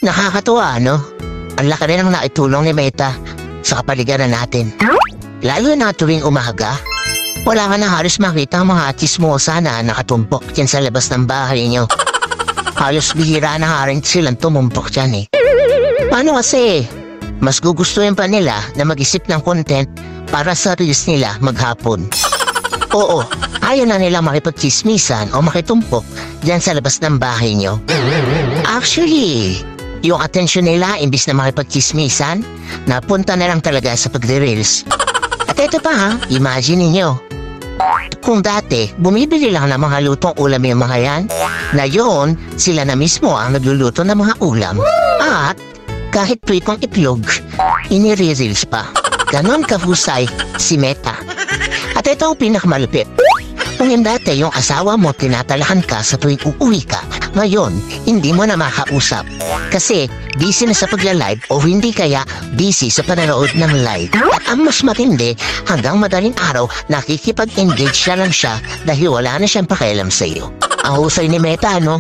Nakakatuwa, no? Ang laki rin ang naitulong ni Meta sa kapaligiran natin. Lalo na tuwing umaga, wala ka na halos makita ang mga chismosa na nakatumpok dyan sa labas ng bahay nyo. Halos bihira na nga rin silang tumumpok dyan eh. Paano kasi? Mas gugustuhin pa nila na mag-isip ng content para sa reels nila maghapon. Oo, ayaw na nila makipagchismisan o makitumpok dyan sa labas ng bahay nyo. Actually, yung atensyon nila imbis na makipagchismisan, napunta na lang talaga sa pagre-reels. At ito pa ha, imagine niyo. Kung dati, bumibili lang ng mga lutong ulam yung mga yan, ngayon, sila na mismo ang nagluluto ng mga ulam. At kahit pritong itlog, inire-reels pa. Ganon kahusay si Meta. At ito ang pinakamalupit. Kung yung dati yung asawa mo tinatalahan ka sa tuwing uuwi ka, ngayon, hindi mo na makausap. Kasi busy na sa pagla-live o hindi kaya busy sa panonood ng live. At ang mas matindi, hanggang madaling araw, nakikipag-engage na lang siya dahil wala na siyang pakialam sa iyo. Ang husay ni Meta, no?